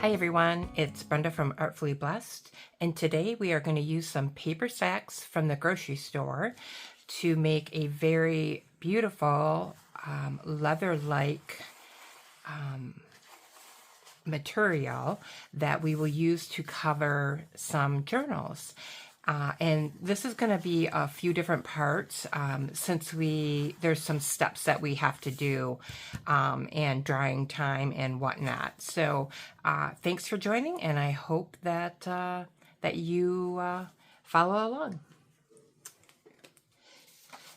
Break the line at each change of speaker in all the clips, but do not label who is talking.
Hi everyone, it's Brenda from Artfully Blessed, and today we are going to use some paper sacks from the grocery store to make a very beautiful leather-like material that we will use to cover some journals. And this is going to be a few different parts since there's some steps that we have to do and drying time and whatnot. So thanks for joining, and I hope that that you follow along.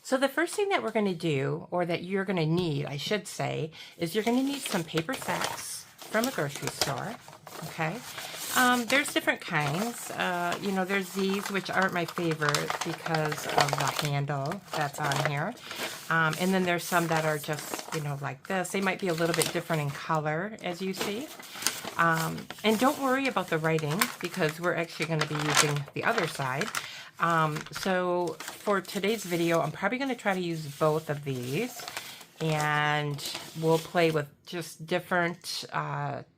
So the first thing that we're going to do, or that you're going to need, I should say, is you're going to need some paper sacks from a grocery store. Okay. There's different kinds. You know, there's these, which aren't my favorite because of the handle that's on here. And then there's some that are just, you know, like this. They might be a little bit different in color, as you see. And don't worry about the writing, because we're actually going to be using the other side. So for today's video, I'm probably going to try to use both of these. And we'll play with just different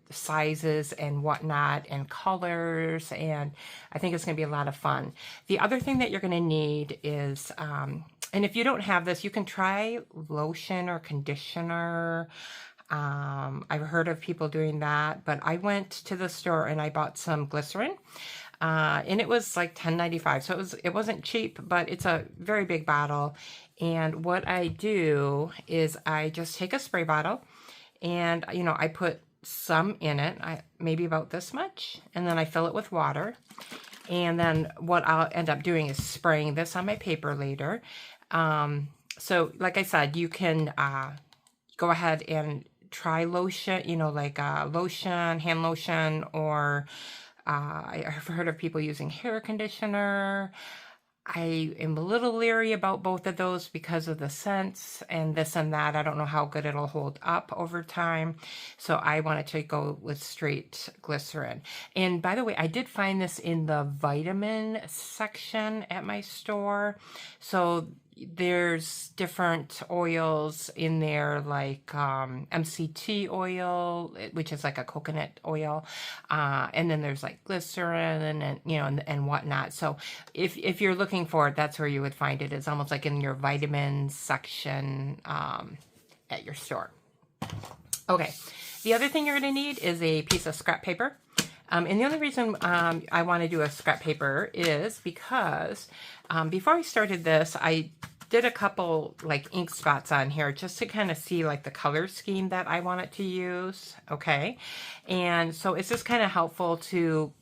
sizes and whatnot and colors, and I think it's going to be a lot of fun. The other thing that you're going to need is, and if you don't have this, you can try lotion or conditioner. I've heard of people doing that, but I went to the store and I bought some glycerin. And it was like $10.95, so it wasn't cheap, but it's a very big bottle. And what I do is I just take a spray bottle, and you know, I put some in it, maybe about this much, and then I fill it with water. And then what I'll end up doing is spraying this on my paper later. So like I said, you can go ahead and try lotion, you know, like lotion, hand lotion, or I've heard of people using hair conditioner. I am a little leery about both of those because of the scents and this and that. I don't know how good it'll hold up over time. So I wanted to go with straight glycerin. And by the way, I did find this in the vitamin section at my store. So there's different oils in there, like MCT oil, which is like a coconut oil, and then there's like glycerin and you know and whatnot. So if you're looking for it, that's where you would find it. It's almost like in your vitamins section at your store. Okay, the other thing you're going to need is a piece of scrap paper. And the only reason I want to do a scrap paper is because before I started this, I did a couple like ink spots on here just to kind of see like the color scheme that I wanted to use. Okay. And so it's just kind of helpful to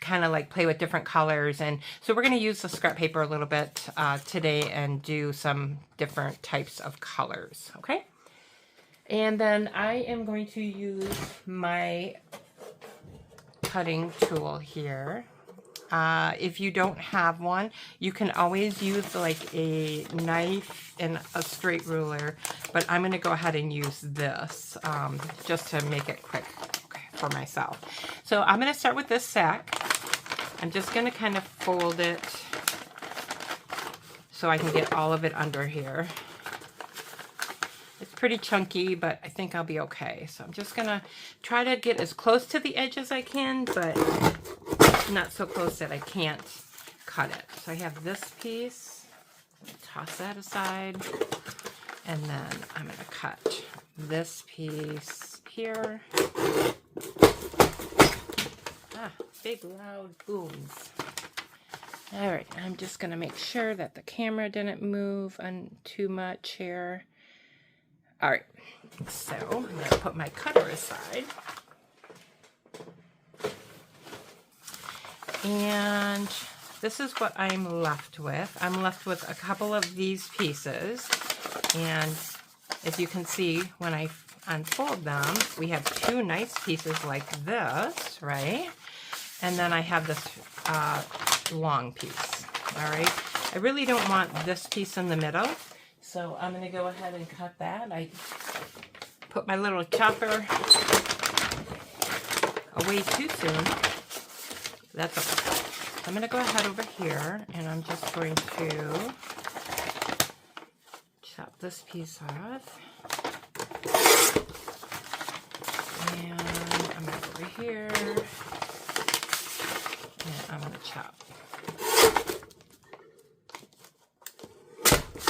kind of like play with different colors. And so we're going to use the scrap paper a little bit today and do some different types of colors. Okay. And then I am going to use my cutting tool here. If you don't have one, you can always use like a knife and a straight ruler, but I'm going to go ahead and use this just to make it quick for myself. So I'm going to start with this sack. I'm just going to kind of fold it so I can get all of it under here. It's pretty chunky, but I think I'll be okay. So I'm just going to try to get as close to the edge as I can, but not so close that I can't cut it. So I have this piece, toss that aside, and then I'm going to cut this piece here. Big loud booms. All right, I'm just going to make sure that the camera didn't move on too much here. All right, so I'm going to put my cutter aside. And this is what I'm left with. I'm left with a couple of these pieces. And as you can see, when I unfold them, we have two nice pieces like this, right? And then I have this long piece, all right? I really don't want this piece in the middle, so I'm going to go ahead and cut that. I put my little chopper away too soon. That's okay. I'm going to go ahead over here, and I'm just going to chop this piece off. And I'm going to go over here, and I'm going to chop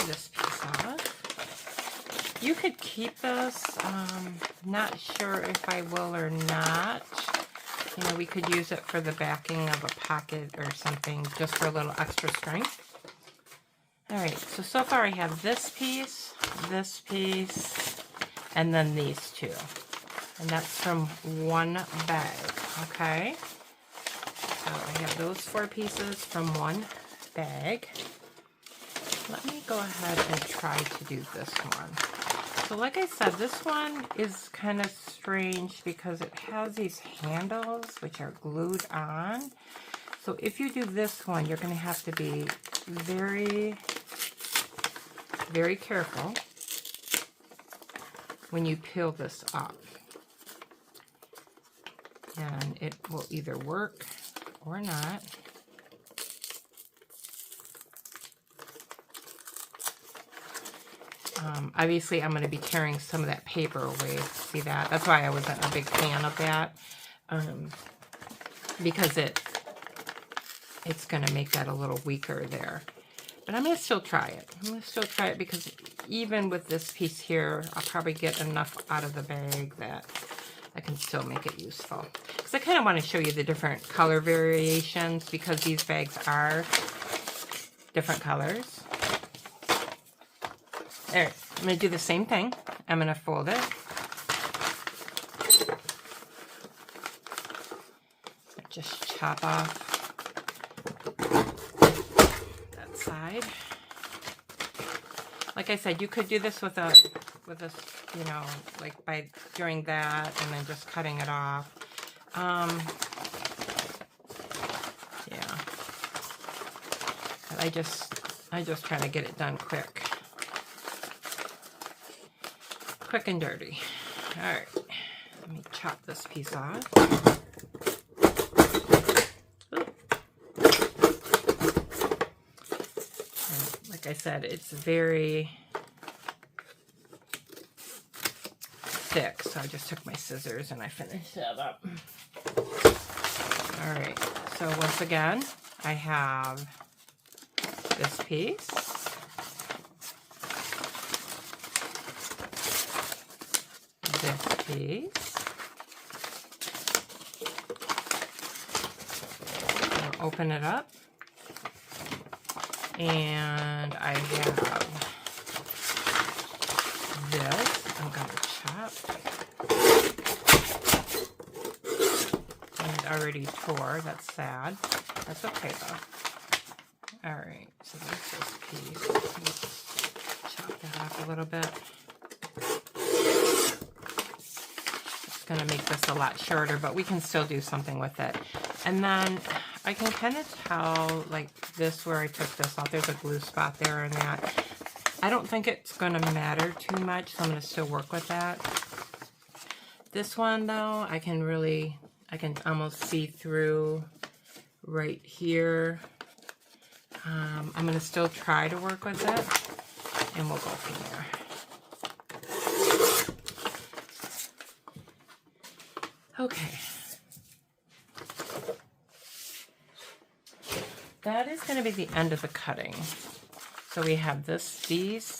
this piece off. You could keep this. Not sure if I will or not. You know, we could use it for the backing of a pocket or something, just for a little extra strength. All right, so far I have this piece, and then these two. And that's from one bag, okay? So I have those 4 pieces from one bag. Let me go ahead and try to do this one. So like I said, this one is kind of strange because it has these handles which are glued on. So if you do this one, you're going to have to be very, very careful when you peel this up. And it will either work or not. Obviously, I'm going to be tearing some of that paper away. See that? That's why I wasn't a big fan of that. Because it's going to make that a little weaker there. But I'm going to still try it. I'm going to still try it because even with this piece here, I'll probably get enough out of the bag that I can still make it useful. Because I kind of want to show you the different color variations because these bags are different colors. There, I'm going to do the same thing. I'm going to fold it. Just chop off that side. Like I said, you could do this with a, you know, like by doing that and then just cutting it off. Yeah. But I just try to get it done quick. Quick and dirty. All right, let me chop this piece off. And like I said, it's very thick, so I just took my scissors and I finished that up. All right, so once again, I have this piece. This piece. I'll open it up, and I have this. I'm going to chop. And it already tore. That's sad. That's okay though. All right. So there's this piece. Let's chop that off a little bit. Going to make this a lot shorter, but we can still do something with it. And then I can kind of tell, like this where I took this off, there's a glue spot there and that. I don't think it's going to matter too much, so I'm going to still work with that. This one though, I can almost see through right here. I'm going to still try to work with it, and we'll go from there. Okay, that is going to be the end of the cutting. So we have these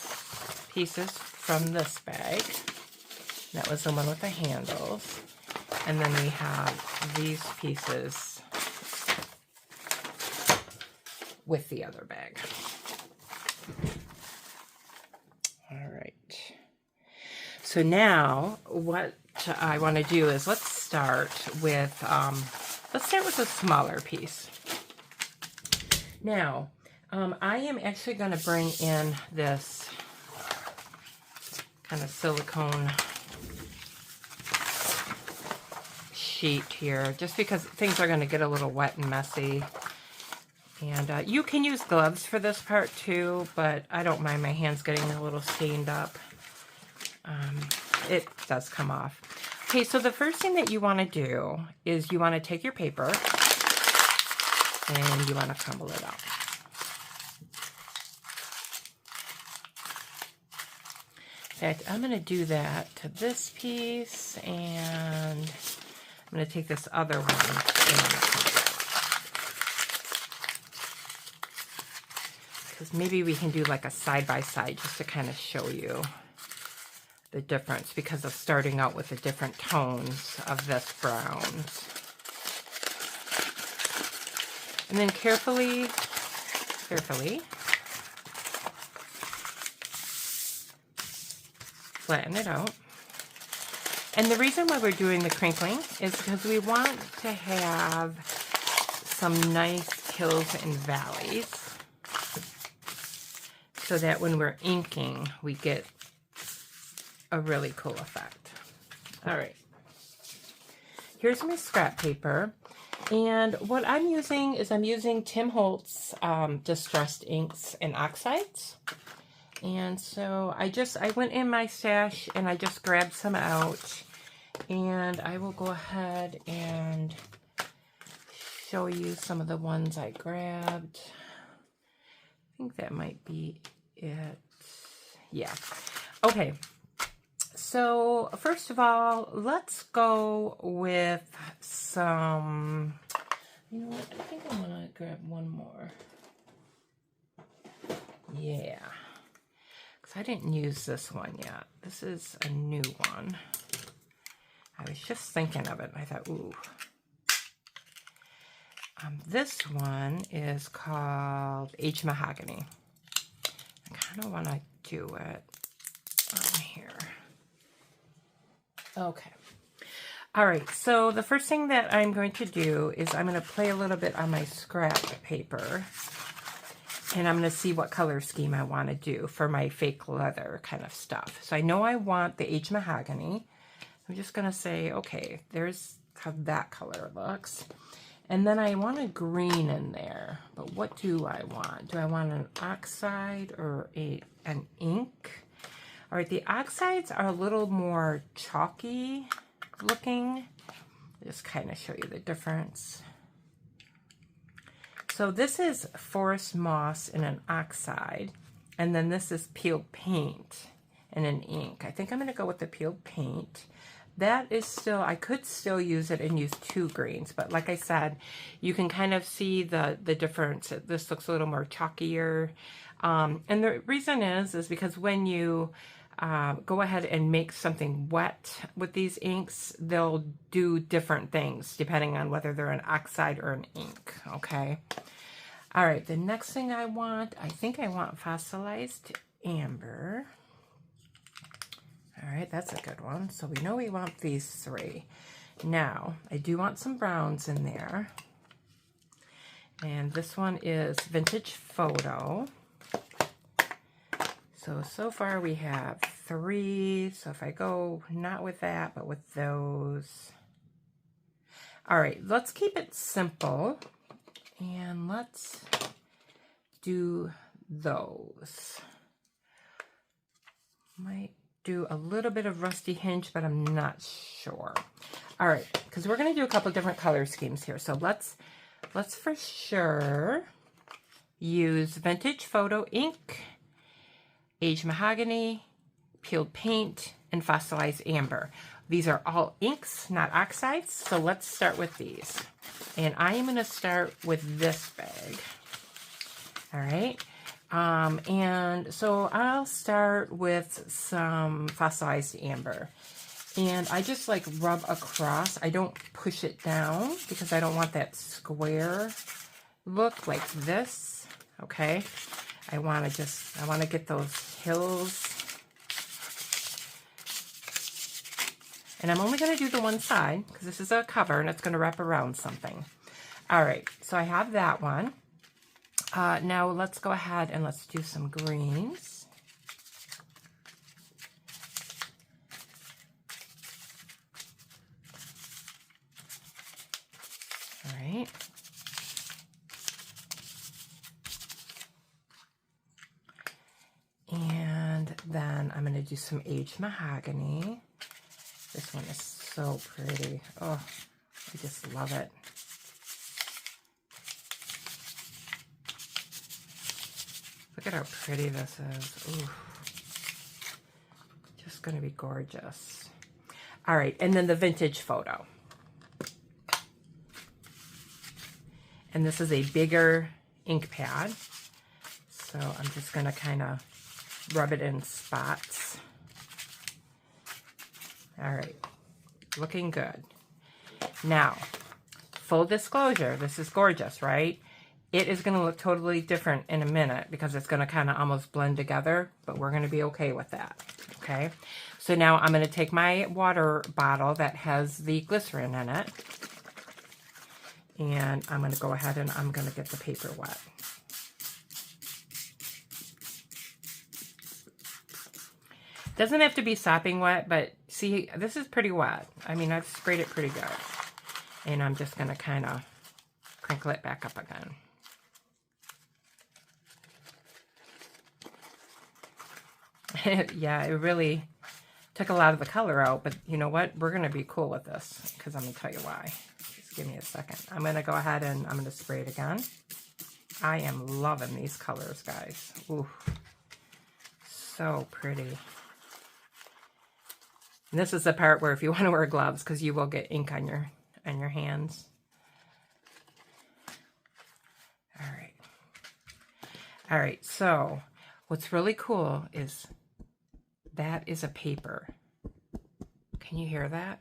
pieces from this bag. That was the one with the handles. And then we have these pieces with the other bag. All right. So now what I want to do is let's start with a smaller piece. Now, I am actually going to bring in this kind of silicone sheet here, just because things are going to get a little wet and messy. And you can use gloves for this part too, but I don't mind my hands getting a little stained up. It does come off. Okay, so the first thing that you want to do is you want to take your paper and you want to crumble it up. In fact, I'm going to do that to this piece, and going to take this other one because maybe we can do like a side-by-side just to kind of show you the difference because of starting out with the different tones of this bronze. And then carefully flatten it out. And the reason why we're doing the crinkling is because we want to have some nice hills and valleys so that when we're inking, we get a really cool effect. All right. Here's my scrap paper. And what I'm using is I'm using Tim Holtz Distressed Inks and Oxides. And so I went in my stash and I just grabbed some out. And I will go ahead and show you some of the ones I grabbed. I think that might be it. Yeah. Okay. So first of all, let's go with some, you know what, I think I'm gonna grab one more. Yeah, because I didn't use this one yet. This is a new one. I was just thinking of it. I thought, ooh. This one is called Aged Mahogany. I kind of want to do it on here. Okay. All right, so the first thing that I'm going to do is I'm going to play a little bit on my scrap paper, and I'm going to see what color scheme I want to do for my fake leather kind of stuff. So I know I want the Aged Mahogany. I'm just going to say, okay, there's how that color looks. And then I want a green in there, but what do I want? Do I want an oxide or an ink? All right, the oxides are a little more chalky looking. I'll just kind of show you the difference. So this is forest moss in an oxide, and then this is peeled paint in an ink. I think I'm going to go with the peeled paint. That is still, I could still use it and use two greens, but like I said, you can kind of see the difference. This looks a little more chalkier. And the reason is because when you go ahead and make something wet with these inks, they'll do different things depending on whether they're an oxide or an ink, okay? All right, the next thing I think I want fossilized amber. All right, that's a good one. So we know we want these three. Now, I do want some browns in there. And this one is Vintage Photo. So far we have three. So if I go not with that, but with those. All right, let's keep it simple. And let's do those. Might do a little bit of Rusty Hinge, but I'm not sure. All right, because we're going to do a couple different color schemes here. So let's for sure use Vintage Photo ink, Aged Mahogany, peeled paint, and fossilized amber. These are all inks, not oxides. So let's start with these. And I am going to start with this bag. All right. And so I'll start with some fossilized amber, and I just like rub across. I don't push it down because I don't want that square look like this. Okay. I want to get those hills, and I'm only going to do the one side because this is a cover and it's going to wrap around something. All right. So I have that one. Now let's go ahead and let's do some greens. All right. And then I'm going to do some Aged Mahogany. This one is so pretty. Oh, I just love it. Look at how pretty this is. Ooh. Just going to be gorgeous. All right, and then the Vintage Photo. And this is a bigger ink pad. So I'm just going to kind of rub it in spots. All right, looking good. Now, full disclosure, this is gorgeous, right? It is going to look totally different in a minute because it's going to kind of almost blend together, but we're going to be okay with that, okay? So now I'm going to take my water bottle that has the glycerin in it, and I'm going to go ahead and I'm going to get the paper wet. Doesn't have to be sopping wet, but see, this is pretty wet. I mean, I've sprayed it pretty good. And I'm just going to kind of crinkle it back up again. Yeah, it really took a lot of the color out, but you know what? We're going to be cool with this because I'm going to tell you why. Just give me a second. I'm going to go ahead and I'm going to spray it again. I am loving these colors, guys. Ooh, so pretty. And this is the part where if you want to wear gloves, because you will get ink on your hands. All right, so what's really cool is that is a paper. Can you hear that?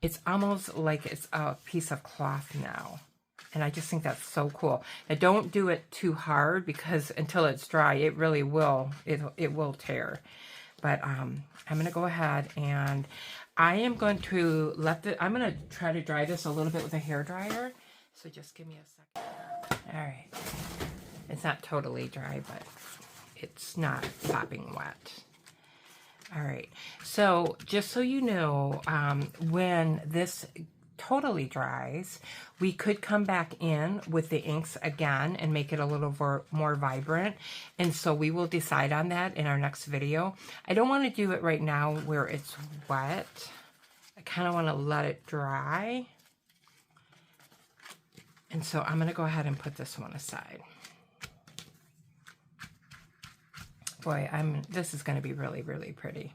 It's almost like it's a piece of cloth now. And I just think that's so cool. Now don't do it too hard because until it's dry, it really will, it will tear. But I'm going to go ahead and I am going to I'm going to try to dry this a little bit with a hairdryer. So just give me a second. All right. It's not totally dry, but it's not popping wet. All right. So just so you know, when this totally dries, we could come back in with the inks again and make it a little more vibrant. And so we will decide on that in our next video. I don't want to do it right now where it's wet. I kind of want to let it dry. And so I'm going to go ahead and put this one aside. Boy, this is going to be really, really pretty.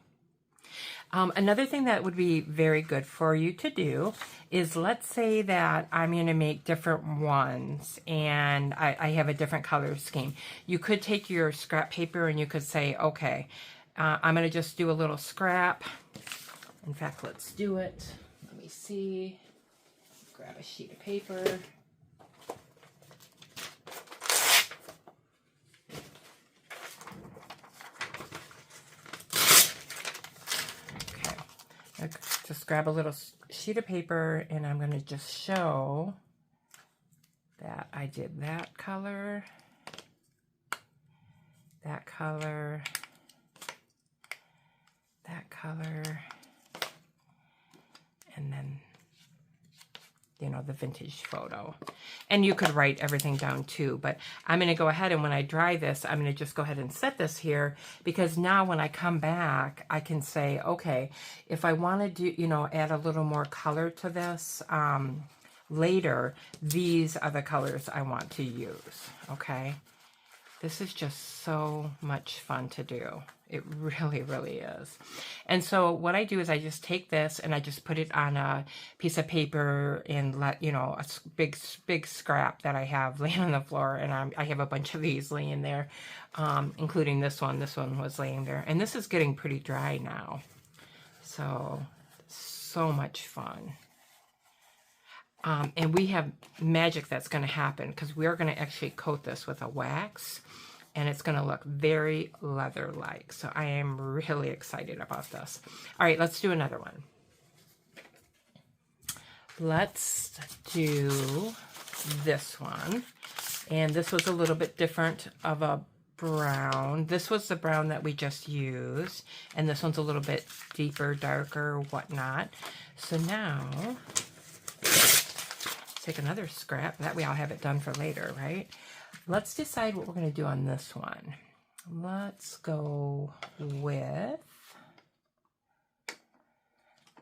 Another thing that would be very good for you to do is, let's say that I'm going to make different ones and I have a different color scheme. You could take your scrap paper and you could say, okay, I'm going to just do a little scrap. In fact, let's do it. Let me see. Grab a sheet of paper. Just grab a little sheet of paper and I'm going to just show that I did that color, that color, that color, and then, you know, the vintage photo. And you could write everything down too, but I'm going to go ahead and when I dry this, I'm going to just go ahead and set this here because now when I come back, I can say, okay, if I want to do, you know, add a little more color to this later, these are the colors I want to use, okay? This is just so much fun to do. It really, really is. And so what I do is I just take this and I just put it on a piece of paper and let, you know, a big scrap that I have laying on the floor. And I have a bunch of these laying there, including this one. This one was laying there. And this is getting pretty dry now. So much fun. And we have magic that's going to happen because we're going to actually coat this with a wax. And it's going to look very leather-like. So I am really excited about this. All right, let's do another one. Let's do this one. And this was a little bit different of a brown. This was the brown that we just used. And this one's a little bit deeper, darker, whatnot. So now, take another scrap. That way I'll have it done for later, right? Let's decide what we're going to do on this one. Let's go with,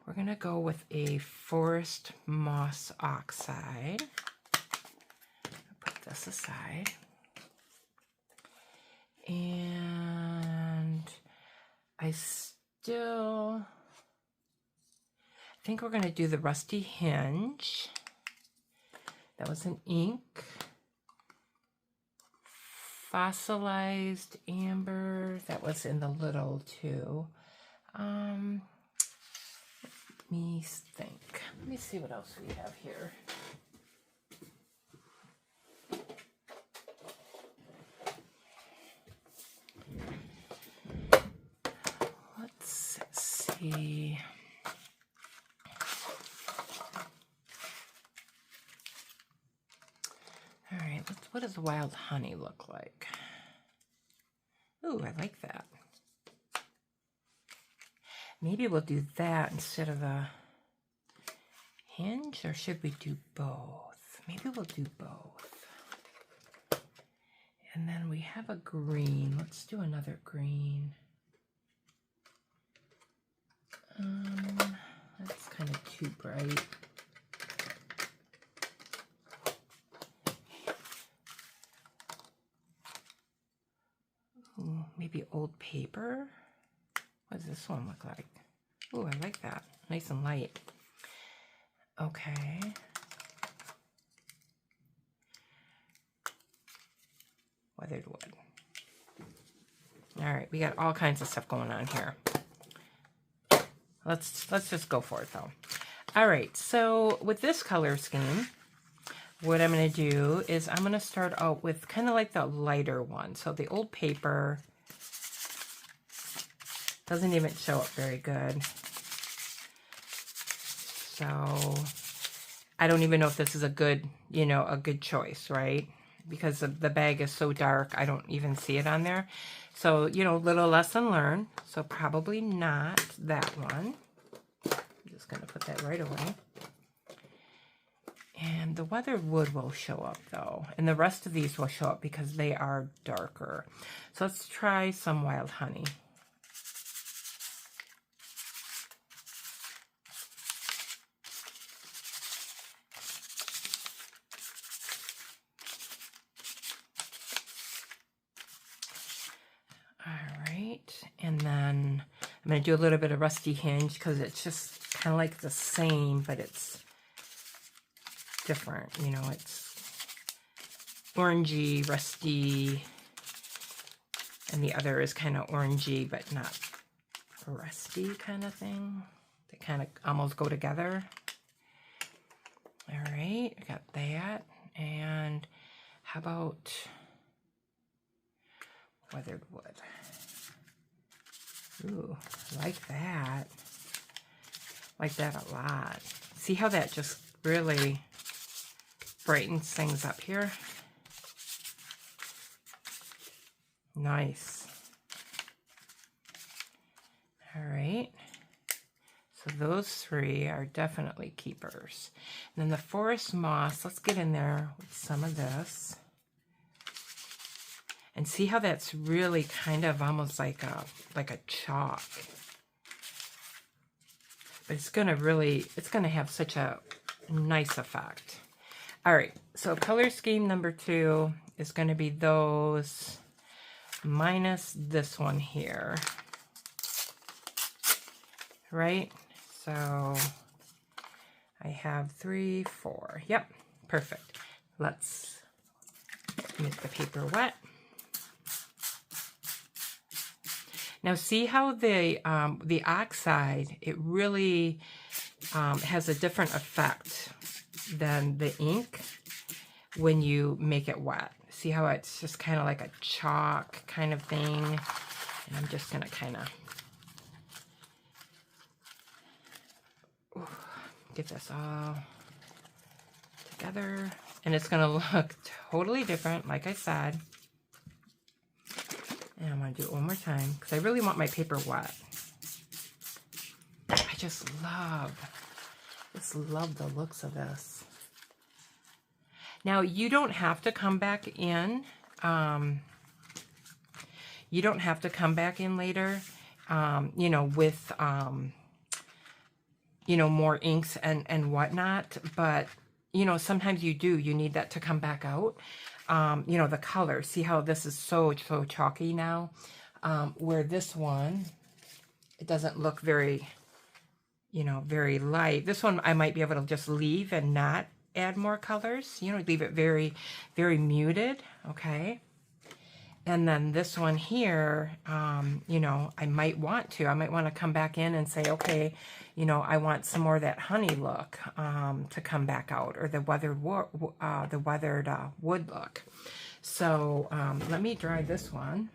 we're going to go with a forest moss oxide. Put this aside. And I think we're going to do the rusty hinge. That was an ink. fossilized amber. That was in the little too. Let me think. Let me see what else we have here. Let's see. All right, what does wild honey look like? Ooh, I like that. Maybe we'll do that instead of the hinge, or should we do both? Maybe we'll do both. And then we have a green. Let's do another green. That's kind of too bright. Ooh, maybe old paper. What does this one look like? Ooh, I like that. Nice and light. Okay. Weathered wood. All right, we got all kinds of stuff going on here. Let's just go for it though. All right, so with this color scheme, what I'm going to do is I'm going to start out with kind of like the lighter one. So the old paper doesn't even show up very good. So I don't even know if this is a good, you know, a good choice, right? Because the bag is so dark, I don't even see it on there. So, you know, little lesson learned. So probably not that one. I'm just going to put that right away. And the weathered wood will show up though. And the rest of these will show up because they are darker. So let's try some wild honey. And then I'm going to do a little bit of rusty hinge because it's just kind of like the same, but it's different. You know, it's orangey, rusty, and the other is kind of orangey, but not rusty kind of thing. They kind of almost go together. All right, I got that. And how about weathered wood? Ooh, like that. Like that a lot. See how that just really brightens things up here? Nice. All right. So those three are definitely keepers. And then the forest moss, let's get in there with some of this. And see how that's really kind of almost like a chalk. But it's going to have such a nice effect. All right, so color scheme number 2 is going to be those minus this one here. Right? So I have 3, 4. Yep, perfect. Let's make the paper wet. Now see how the oxide, it really has a different effect than the ink when you make it wet. See how it's just kind of like a chalk kind of thing. And I'm just going to kind of get this all together. And it's going to look totally different, like I said. And I'm going to do it one more time because I really want my paper wet. I just love the looks of this. Now, you don't have to come back in. You don't have to come back in later, you know, with, you know, more inks and whatnot. But, you know, sometimes you do. You need that to come back out. You know, the color. See how this is so chalky now? Where this one, it doesn't look very, you know, very light. This one I might be able to just leave and not add more colors. You know, leave it very, very muted. Okay. And then this one here, you know, I might want to come back in and say, okay, you know, I want some more of that honey look to come back out, or the weathered wood look. So let me dry this one.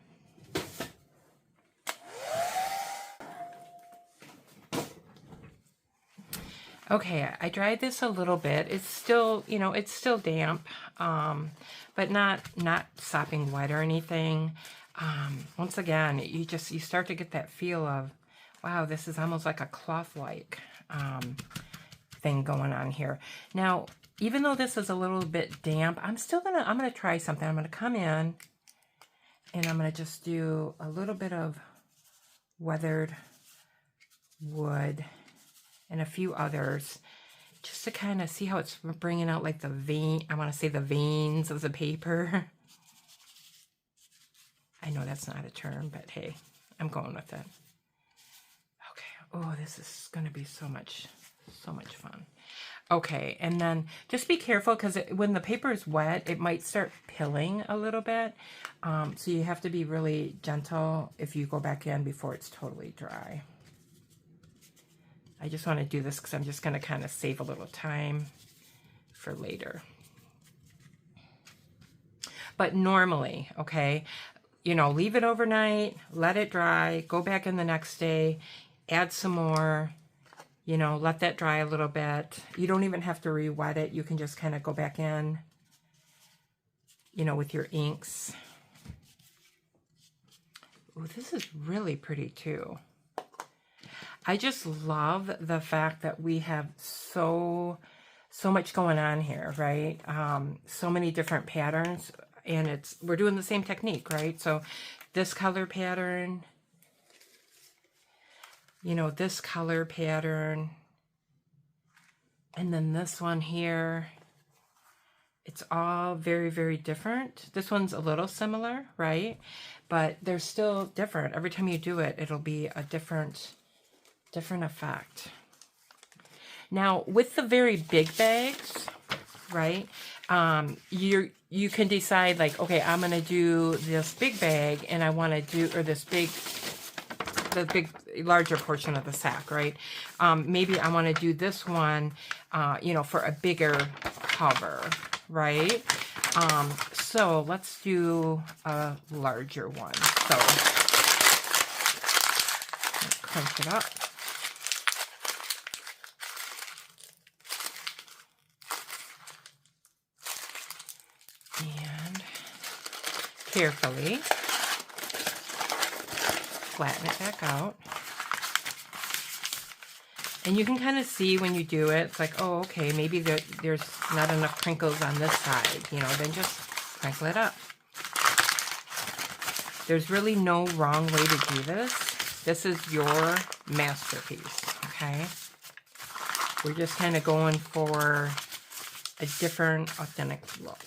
Okay, I dried this a little bit. It's still, you know, it's still damp, but not sopping wet or anything. Once again, you start to get that feel of, wow, this is almost like a cloth-like thing going on here. Now, even though this is a little bit damp, I'm gonna try something. I'm gonna come in and I'm gonna just do a little bit of weathered wood and a few others, just to kind of see how it's bringing out like the vein, I want to say the veins of the paper. I know that's not a term, but hey, I'm going with it. Okay, oh, this is going to be so much fun. Okay, and then just be careful, because when the paper is wet, it might start pilling a little bit. So you have to be really gentle if you go back in before it's totally dry. I just want to do this because I'm just going to kind of save a little time for later. But normally, okay, you know, leave it overnight, let it dry, go back in the next day, add some more, you know, let that dry a little bit. You don't even have to re-wet it. You can just kind of go back in, you know, with your inks. Oh, this is really pretty too. I just love the fact that we have so much going on here, right? So many different patterns, and we're doing the same technique, right? So this color pattern, you know, this color pattern, and then this one here. It's all very, very different. This one's a little similar, right? But they're still different. Every time you do it, it'll be a different effect. Now, with the very big bags, right, you can decide, like, okay, I'm going to do this big bag, and I want to do, or this larger portion of the sack, right? Maybe I want to do this one, you know, for a bigger cover, right? So let's do a larger one. So let's crunch it up. And carefully flatten it back out. And you can kind of see when you do it, it's like, oh, okay, maybe there's not enough crinkles on this side, you know, then just crinkle it up. There's really no wrong way to do this. This is your masterpiece, okay? We're just kind of going for a different, authentic look.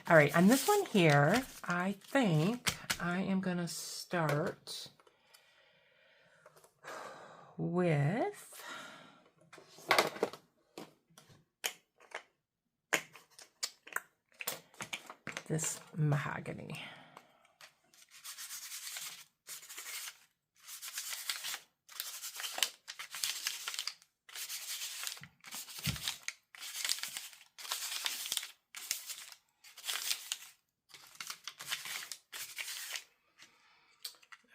All right, on this one here, I think I am going to start with this mahogany.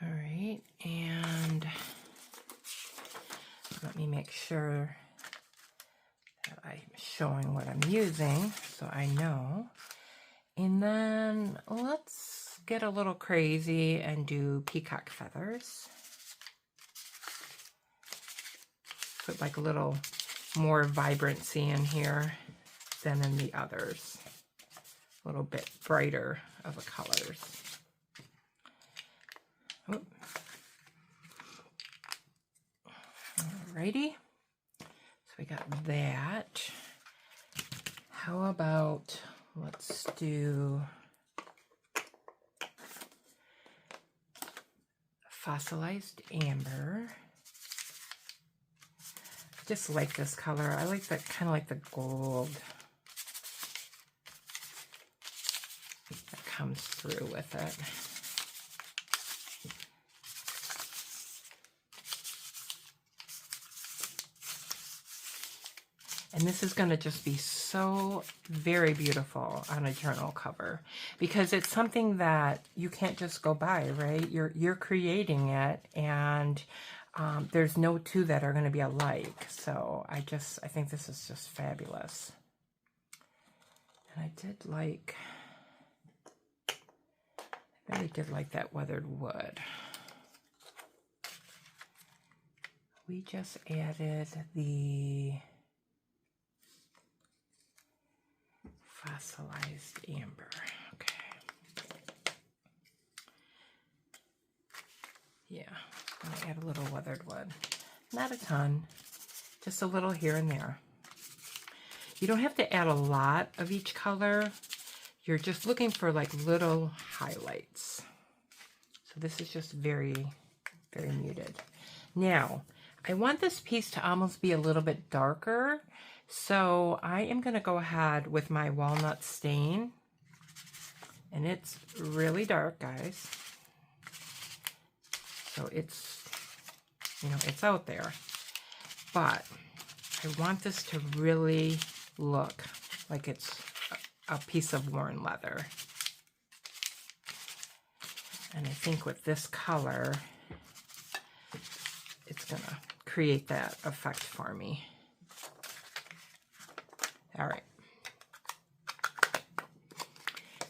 All right, and let me make sure that I'm showing what I'm using so I know. And then let's get a little crazy and do peacock feathers. Put like a little more vibrancy in here than in the others. A little bit brighter of the colors. Oop. Alrighty, so we got that. How about, let's do fossilized amber. Just like this color. I like that, kind of like the gold. That comes through with it. And this is going to just be so very beautiful on a journal cover, because it's something that you can't just go by, right? You're creating it, and there's no two that are going to be alike. So I think this is just fabulous. And I really did like that weathered wood. We just added the fossilized amber. Okay. Yeah, I'm gonna add a little weathered wood. Not a ton, just a little here and there. You don't have to add a lot of each color. You're just looking for like little highlights. So this is just very, very muted. Now, I want this piece to almost be a little bit darker. So I am going to go ahead with my walnut stain, and it's really dark, guys. So it's, you know, it's out there, but I want this to really look like it's a piece of worn leather. And I think with this color, it's going to create that effect for me. All right.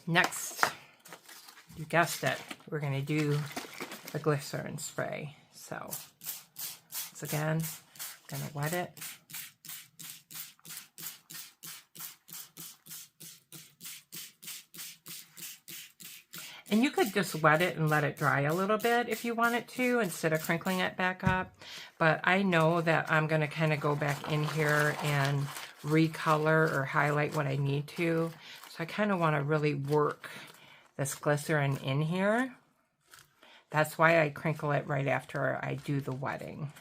Next, you guessed it, we're going to do the glycerin spray. So, once again, I'm going to wet it. And you could just wet it and let it dry a little bit if you wanted to, instead of crinkling it back up. But I know that I'm going to kind of go back in here and recolor or highlight what I need to. So I kind of want to really work this glycerin in here. That's why I crinkle it right after I do the wetting.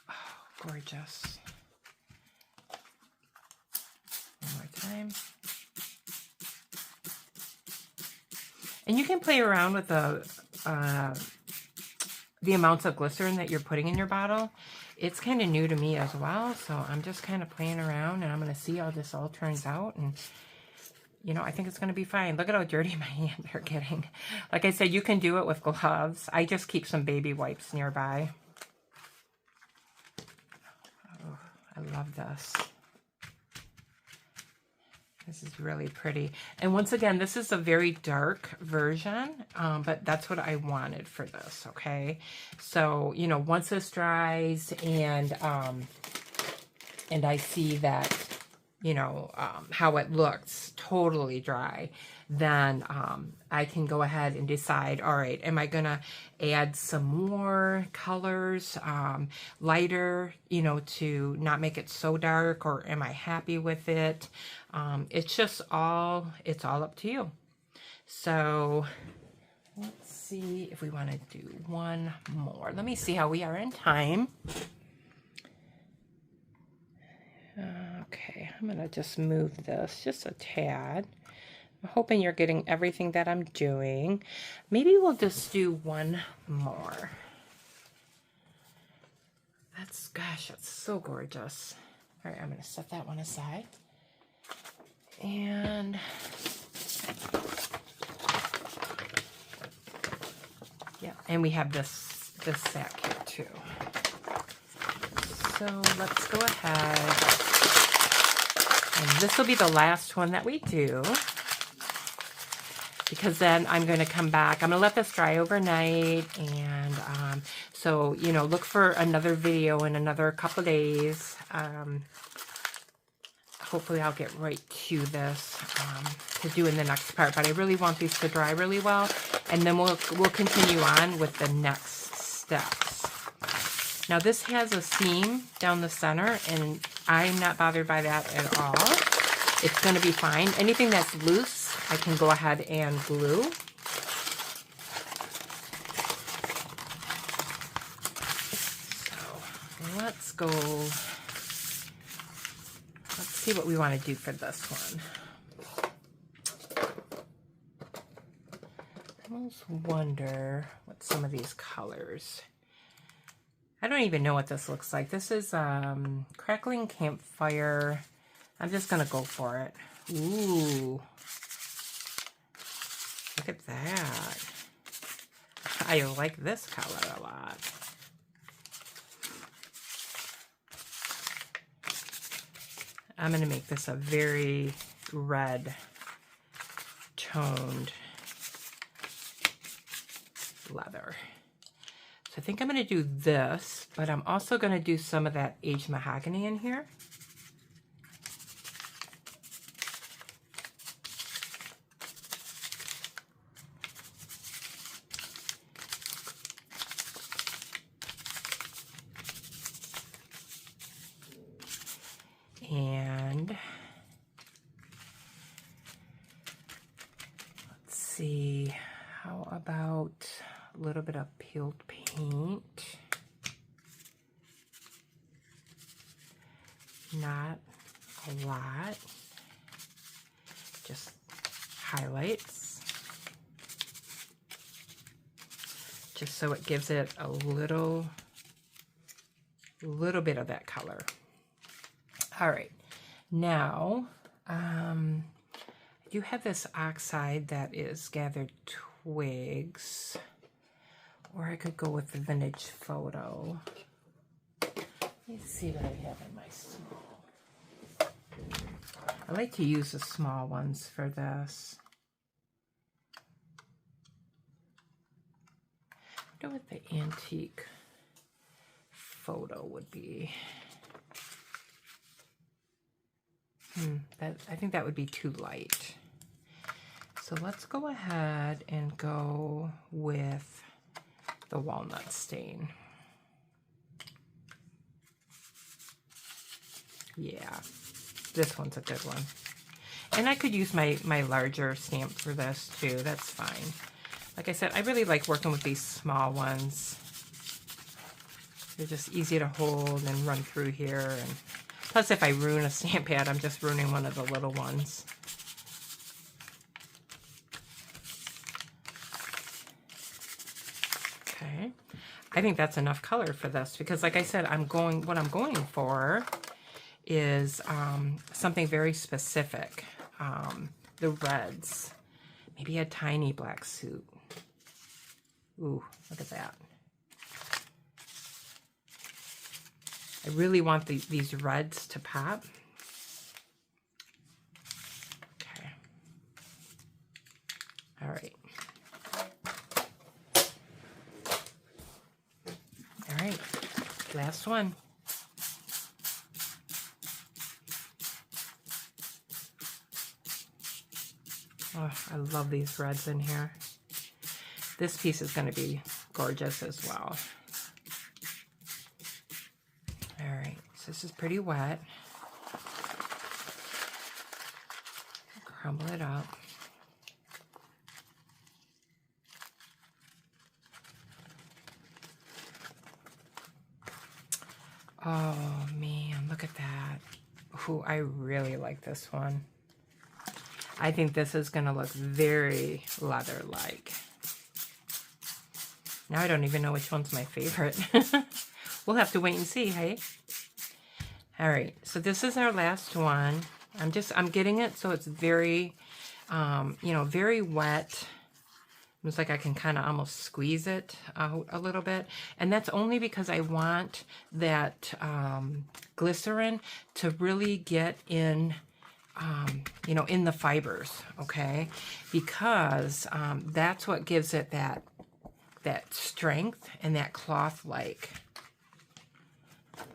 Oh, gorgeous. One more time. And you can play around with the amounts of glycerin that you're putting in your bottle. It's kind of new to me as well, so I'm just kind of playing around, and I'm going to see how this all turns out. And you know, I think it's going to be fine. Look at how dirty my hands are getting. Like I said, you can do it with gloves. I just keep some baby wipes nearby. Oh, I love this. This is really pretty. And once again, this is a very dark version, but that's what I wanted for this, okay? So, you know, once this dries and I see that, you know, how it looks totally dry, then I can go ahead and decide, all right, am I going to add some more colors, lighter, you know, to not make it so dark, or am I happy with it? It's just it's all up to you. So let's see if we want to do one more. Let me see how we are in time. Okay, I'm going to just move this just a tad. I'm hoping you're getting everything that I'm doing. Maybe we'll just do one more. Gosh, that's so gorgeous. All right, I'm going to set that one aside. And yeah, and we have this sack here too. So let's go ahead. And this will be the last one that we do, because then I'm going to come back. I'm going to let this dry overnight, and so, you know, look for another video in another couple of days. Hopefully I'll get right to this to do in the next part, but I really want these to dry really well, and then we'll continue on with the next steps. Now this has a seam down the center, and I'm not bothered by that at all. It's going to be fine. Anything that's loose, I can go ahead and glue. So let's go let's see what we want to do for this one. I almost wonder what some of these colors. I don't even know what this looks like. This is Crackling Campfire. I'm just going to go for it. Ooh. Look at that. I like this color a lot. I'm going to make this a very red toned leather. So I think I'm going to do this, but I'm also going to do some of that aged mahogany in here. And let's see, how about a little bit of peeled paint? Not a lot, just highlights, just so it gives it a little bit of that color. All right, now I do have this oxide that is gathered twigs, or I could go with the vintage photo. Let's see what I have in my small. I like to use the small ones for this. I wonder what the antique photo would be. I think that would be too light. So let's go ahead and go with the walnut stain. Yeah, this one's a good one. And I could use my larger stamp for this too. That's fine. Like I said, I really like working with these small ones. They're just easy to hold and run through here. And plus, if I ruin a stamp pad, I'm just ruining one of the little ones. Okay. I think that's enough color for this because, like I said, what I'm going for is something very specific. The reds. Maybe a tiny black suit. Ooh, look at that. I really want these reds to pop. Okay. All right. All right. Last one. Oh, I love these reds in here. This piece is going to be gorgeous as well. All right, so this is pretty wet. Crumble it up. Oh man, look at that. Ooh, I really like this one. I think this is going to look very leather-like. Now I don't even know which one's my favorite. We'll have to wait and see, hey? All right, so this is our last one. I'm getting it so it's very, very wet. Looks like I can kind of almost squeeze it out a little bit. And that's only because I want that glycerin to really get in, in the fibers, okay? Because that's what gives it that strength and that cloth-like.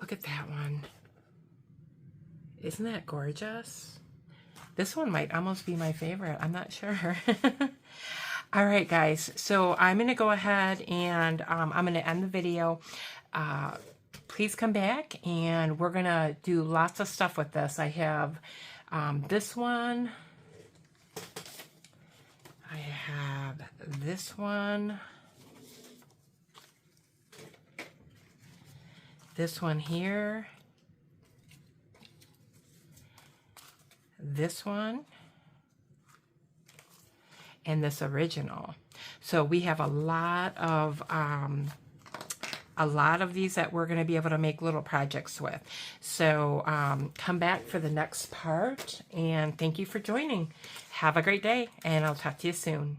Look at that one. Isn't that gorgeous? This one might almost be my favorite. I'm not sure. All right, guys. So I'm going to go ahead and I'm going to end the video. Please come back and we're going to do lots of stuff with this. I have this one. I have this one. This one here. this one, and this original. So we have a lot of these that we're going to be able to make little projects with. So come back for the next part, and thank you for joining. Have a great day, and I'll talk to you soon.